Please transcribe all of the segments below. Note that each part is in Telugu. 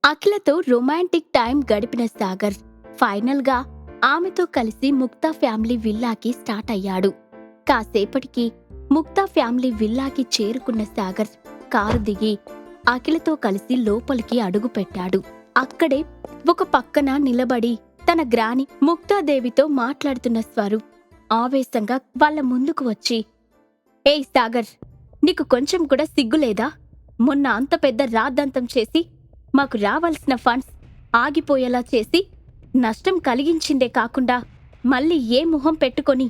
అఖిలతో రొమాంటిక్ టైం గడిపిన సాగర్ ఫైనల్గా ఆమెతో కలిసి ముక్తా ఫ్యామిలీ విల్లాకి స్టార్ట్ అయ్యాడు. కాసేపటికి ముక్తా ఫ్యామిలీ విల్లాకి చేరుకున్న సాగర్ కారు దిగి అఖిలతో కలిసి లోపలికి అడుగుపెట్టాడు. అక్కడే ఒక పక్కన నిలబడి తన గ్రాని ముక్తాదేవితో మాట్లాడుతున్న స్వరూప్ ఆవేశంగా వాళ్ళ ముందుకు వచ్చి, ఏయ్ సాగర్, నీకు కొంచెం కూడా సిగ్గులేదా? మొన్న అంత పెద్ద రాద్ధాంతం చేసి మాకు రావాల్సిన ఫండ్స్ ఆగిపోయేలా చేసి నష్టం కలిగించిందే కాకుండా మళ్ళీ ఏ మొహం పెట్టుకొని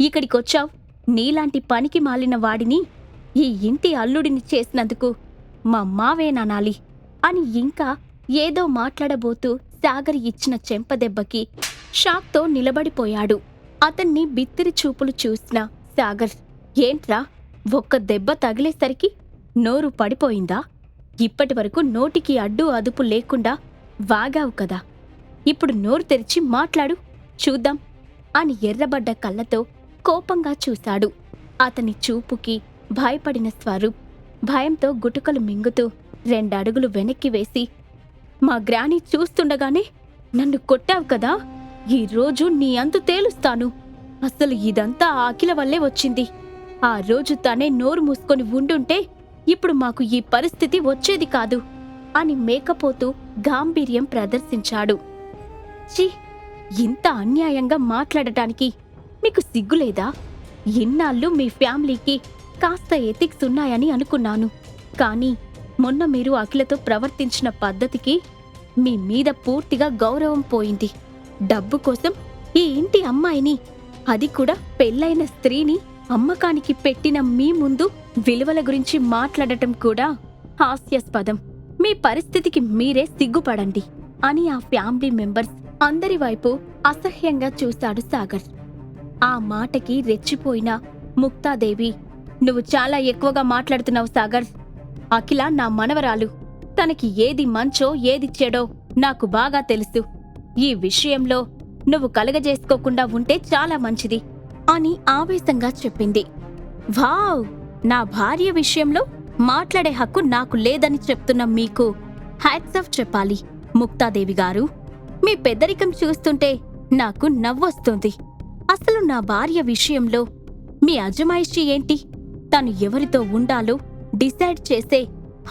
ఇక్కడికొచ్చావ్? నీలాంటి పనికి మాలిన వాడిని ఈ ఇంటి అల్లుడిని చేసినందుకు మా మావేనానాలి అని ఇంకా ఏదో మాట్లాడబోతూ సాగర్ ఇచ్చిన చెంపదెబ్బకి షాక్తో నిలబడిపోయాడు. అతన్ని బిత్తిరి చూపులు చూసిన సాగర్, ఏంట్రా, ఒక్క దెబ్బ తగిలేసరికి నోరు పడిపోయిందా? ఇప్పటివరకు నోటికి అడ్డు అదుపు లేకుండా వాగావు కదా, ఇప్పుడు నోరు తెరిచి మాట్లాడు చూద్దాం అని ఎర్రబడ్డ కళ్ళతో కోపంగా చూశాడు. అతని చూపుకి భయపడిన స్వరూప్ భయంతో గుటుకలు మింగుతూ 2 అడుగులు వెనక్కి వేసి, మా గ్రాని చూస్తుండగానే నన్ను కొట్టావు కదా, ఈరోజు నీ అంతు తేలుస్తాను. అసలు ఇదంతా ఆ అఖిల వల్లే వచ్చింది. ఆ రోజు తనే నోరు మూసుకొని ఉండుంటే ఇప్పుడు మాకు ఈ పరిస్థితి వచ్చేది కాదు అని మేకపోతూ గాంభీర్యం ప్రదర్శించాడు. ఛీ, ఇంత అన్యాయంగా మాట్లాడటానికి మీకు సిగ్గులేదా? ఇన్నాళ్ళు మీ ఫ్యామిలీకి కాస్త ఎథిక్స్ ఉన్నాయని అనుకున్నాను, కానీ మొన్న మీరు అఖిలతో ప్రవర్తించిన పద్ధతికి మీ మీద పూర్తిగా గౌరవం పోయింది. డబ్బు కోసం ఈ ఇంటి అమ్మాయిని, అది కూడా పెళ్ళైన స్త్రీని అమ్మకానికి పెట్టిన మీ ముందు విలువల గురించి మాట్లాడటం కూడా హాస్యాస్పదం. మీ పరిస్థితికి మీరే సిగ్గుపడండి అని ఆ ఫ్యామిలీ మెంబర్స్ అందరి వైపు అసహ్యంగా చూశాడు సాగర్. ఆ మాటకి రెచ్చిపోయిన ముక్తాదేవి, నువ్వు చాలా ఎక్కువగా మాట్లాడుతున్నావు సాగర్. అఖిల నా మనవరాలు. తనకి ఏది మంచో ఏది చెడో నాకు బాగా తెలుసు. ఈ విషయంలో నువ్వు కలగజేసుకోకుండా ఉంటే చాలా మంచిది అని ఆవేశంగా చెప్పింది. వావ్, నా భార్య విషయంలో మాట్లాడే హక్కు నాకు లేదని చెప్తున్న మీకు హ్యాట్స్ ఆఫ్ చెప్పాలి ముక్తాదేవి గారు. మీ పెద్దరికం చూస్తుంటే నాకు నవ్వొస్తుంది. అసలు నా భార్య విషయంలో మీ అజమాయిషీ ఏంటి? తను ఎవరితో ఉండాలో డిసైడ్ చేసే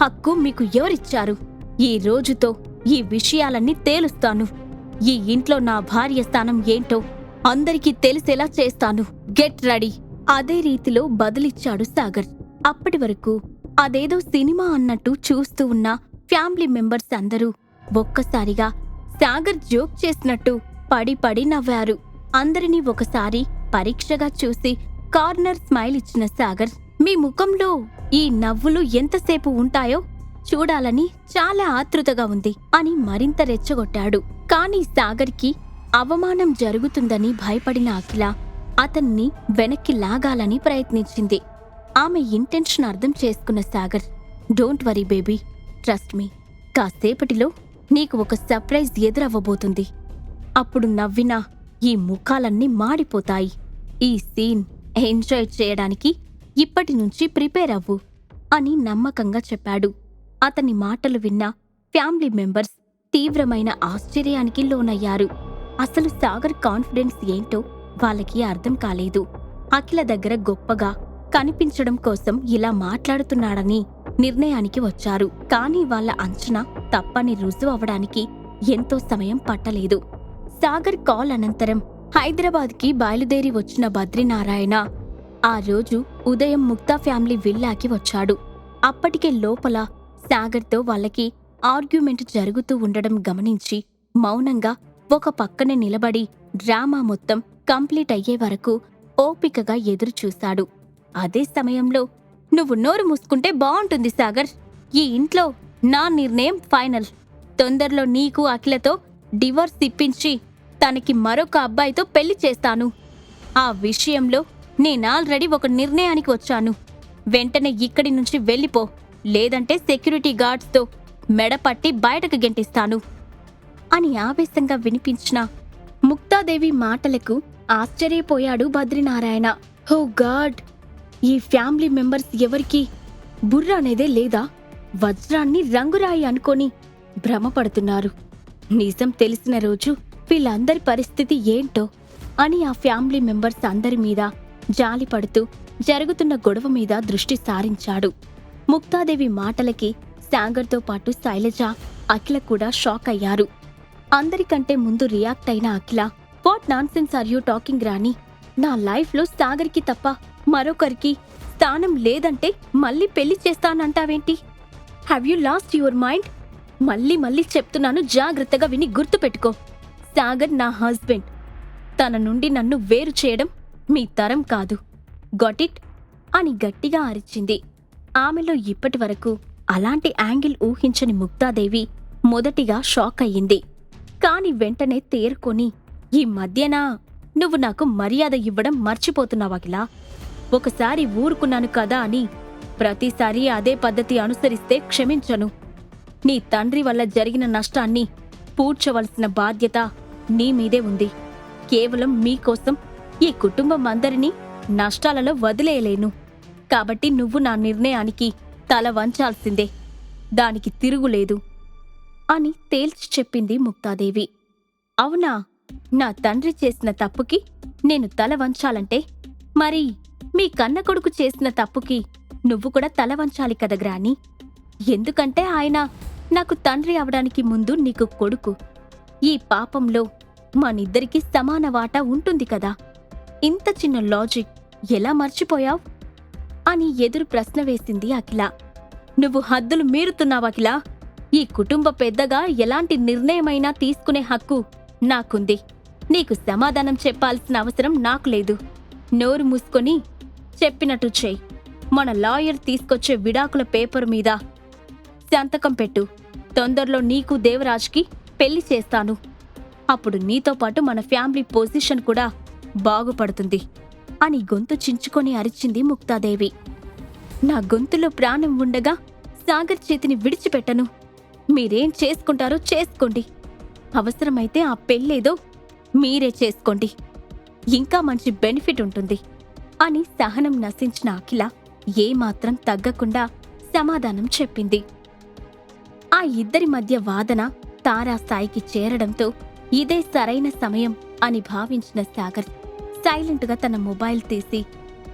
హక్కు మీకు ఎవరిచ్చారు? ఈ రోజుతో ఈ విషయాలన్నీ తేలుస్తాను. ఈ ఇంట్లో నా భార్య స్థానం ఏంటో అందరికీ తెలిసేలా చేస్తాను. Get ready. అదే రీతిలో బదులిచ్చాడు సాగర్. అప్పటి వరకు అదేదో సినిమా అన్నట్టు చూస్తూ ఉన్న ఫ్యామిలీ మెంబర్స్ అందరూ ఒక్కసారిగా సాగర్ జోక్ చేసినట్టు పడి పడి నవ్వారు. అందరినీ ఒకసారి పరీక్షగా చూసి కార్నర్ స్మైల్ ఇచ్చిన సాగర్, మీ ముఖంలో ఈ నవ్వులు ఎంతసేపు ఉంటాయో చూడాలని చాలా ఆతృతగా ఉంది అని మరింత రెచ్చగొట్టాడు. కాని సాగర్కి అవమానం జరుగుతుందని భయపడిన అఖిల అతన్ని వెనక్కి లాగాలని ప్రయత్నించింది. ఆమె ఇంటెన్షన్ అర్థం చేసుకున్న Sagar, don't worry baby, trust me, కాసేపటిలో నీకు ఒక సర్ప్రైజ్ ఎదురవ్వబోతుంది. అప్పుడు నవ్వినా ఈ ముఖాలన్నీ మాడిపోతాయి. ఈ సీన్ ఎంజాయ్ చేయడానికి ఇప్పటి నుంచి ప్రిపేర్ అవ్వు అని నమ్మకంగా చెప్పాడు. అతని మాటలు విన్న ఫ్యామిలీ మెంబర్స్ తీవ్రమైన ఆశ్చర్యానికి లోనయ్యారు. అసలు సాగర్ కాన్ఫిడెన్స్ ఏంటో వాళ్ళకి అర్థం కాలేదు. అఖిల దగ్గర గొప్పగా కనిపించడం కోసం ఇలా మాట్లాడుతున్నాడని నిర్ణయానికి వచ్చారు. కానీ వాళ్ళ అంచనా తప్పని రుజువు అవడానికి ఎంతో సమయం పట్టలేదు. సాగర్ కాల్ అనంతరం హైదరాబాద్కి బయలుదేరి వచ్చిన బద్రీనారాయణ ఆ రోజు ఉదయం ముక్తా ఫ్యామిలీ విల్లాకి వచ్చాడు. అప్పటికే లోపల సాగర్తో వాళ్ళకి ఆర్గ్యుమెంట్ జరుగుతూ ఉండడం గమనించి మౌనంగా ఒక పక్కనే నిలబడి డ్రామా మొత్తం కంప్లీట్ అయ్యే వరకు ఓపికగా ఎదురుచూశాడు. అదే సమయంలో, నువ్వు నోరు మూసుకుంటే బావుంటుంది సాగర్. ఈ ఇంట్లో నా నిర్ణయం ఫైనల్. తొందరలో నీకు అఖిలతో డివోర్స్ ఇప్పించి తనకి మరొక అబ్బాయితో పెళ్లి చేస్తాను. ఆ విషయంలో నేనాల్రెడీ ఒక నిర్ణయానికి వచ్చాను. వెంటనే ఇక్కడి నుంచి వెళ్ళిపో, లేదంటే సెక్యూరిటీ గార్డ్స్తో మెడపట్టి బయటకు గెంటిస్తాను అని ఆవేశంగా వినిపించిన ముక్తాదేవి మాటలకు ఆశ్చర్యపోయాడు బద్రీనారాయణ. ఓ గాడ్, ఈ ఫ్యామిలీ మెంబర్స్ ఎవరికీ బుర్ర అనేదే లేదా? వజ్రాన్ని రంగురాయి అనుకొని భ్రమపడుతున్నారు. నిజం తెలిసిన రోజు వీళ్ళందరి పరిస్థితి ఏంటో అని ఆ ఫ్యామిలీ మెంబర్స్ అందరి మీద జాలిపడుతూ జరుగుతున్న గొడవ మీద దృష్టి సారించాడు. ముక్తాదేవి మాటలకి సాగర్తో పాటు శైలజ, అఖిల కూడా షాక్ అయ్యారు. అందరికంటే ముందు రియాక్ట్ అయిన Akhila, what nonsense are you talking Rani? నా లైఫ్లో సాగర్కి తప్ప మరొకరికి స్థానం లేదంటే మళ్ళీ పెళ్లి చేస్తానంటావేంటి? Have you lost your mind? మళ్ళీ చెప్తున్నాను, జాగ్రత్తగా విని గుర్తుపెట్టుకో. సాగర్ నా హస్బెండ్. తన నుండి నన్ను వేరు చేయడం మీ తరం కాదు. Got it? అని గట్టిగా అరిచింది. ఆమెలో ఇప్పటి వరకు అలాంటి యాంగిల్ ఊహించని ముక్తాదేవి మొదటిగా షాక్ అయ్యింది. కాని వెంటనే తేరుకొని, ఈ మధ్యన నువ్వు నాకు మర్యాద ఇవ్వడం మర్చిపోతున్నావగిలా. ఒకసారి ఊరుకున్నాను కదా అని ప్రతిసారి అదే పద్ధతి అనుసరిస్తే క్షమించను. నీ తండ్రి వల్ల జరిగిన నష్టాన్ని పూడ్చవలసిన బాధ్యత నీ మీదే ఉంది. కేవలం మీకోసం ఈ కుటుంబం అందరినీ నష్టాలలో వదిలేయలేను. కాబట్టి నువ్వు నా నిర్ణయానికి తల వంచాల్సిందే. దానికి తిరుగులేదు అని తేల్చి చెప్పింది ముక్తాదేవి. అవునా? నా తండ్రి చేసిన తప్పుకి నేను తల వంచాలంటే మరి మీ కన్న కొడుకు చేసిన తప్పుకి నువ్వు కూడా తల వంచాలి కదా గ్రాని. ఎందుకంటే ఆయన నాకు తండ్రి అవడానికి ముందు నీకు కొడుకు. ఈ పాపంలో మనిద్దరికీ సమాన వాటా ఉంటుంది కదా. ఇంత చిన్న లాజిక్ ఎలా మర్చిపోయావ్? అని ఎదురు ప్రశ్న వేసింది అఖిల. నువ్వు హద్దులు మీరుతున్నావఖిల. ఈ కుటుంబ పెద్దగా ఎలాంటి నిర్ణయమైనా తీసుకునే హక్కు నాకుంది. నీకు సమాధానం చెప్పాల్సిన అవసరం నాకు లేదు. నోరు మూసుకొని చెప్పినట్టు చెయ్యి. మన లాయర్ తీసుకొచ్చే విడాకుల పేపరు మీద సంతకం పెట్టు. తొందరలో నీకు దేవరాజ్కి పెళ్లి చేస్తాను. అప్పుడు నీతో పాటు మన ఫ్యామిలీ పొజిషన్ కూడా బాగుపడుతుంది అని గొంతు చించుకొని అరిచింది ముక్తాదేవి. నా గొంతులో ప్రాణం ఉండగా సాగర్ చేతిని విడిచిపెట్టను. మీరేం చేసుకుంటారో చేసుకోండి. అవసరమైతే ఆ పెళ్ళేదో మీరే చేసుకోండి. ఇంకా మంచి బెనిఫిట్ ఉంటుంది అని సహనం నశించిన అఖిల ఏమాత్రం తగ్గకుండా సమాధానం చెప్పింది. ఆ ఇద్దరి మధ్య వాదన తారాస్థాయికి చేరడంతో ఇదే సరైన సమయం అని భావించిన సాగర్ సైలెంట్గా తన మొబైల్ తీసి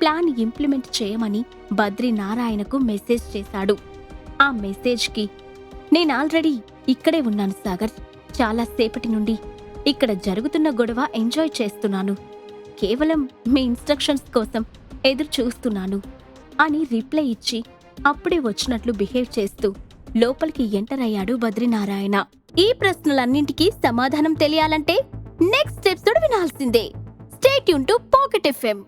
ప్లాన్ ఇంప్లిమెంట్ చేయమని బద్రీనారాయణకు మెసేజ్ చేశాడు. ఆ మెసేజ్కి, నేను ఆల్రెడీ ఇక్కడే ఉన్నాను సాగర్. చాలా సేపటి నుండి ఇక్కడ జరుగుతున్న గొడవ ఎంజాయ్ చేస్తున్నాను. కేవలం మీ ఇన్స్ట్రక్షన్స్ కోసం ఎదురు చూస్తున్నాను అని రిప్లై ఇచ్చి అప్పుడే వచ్చినట్లు బిహేవ్ చేస్తూ లోపలికి ఎంటర్ అయ్యాడు బద్రీనారాయణ. ఈ ప్రశ్నలన్నింటికీ సమాధానం తెలియాలంటే నెక్స్ట్ ఎపిసోడ్ వినాల్సిందే. Stay tune to pocket FM.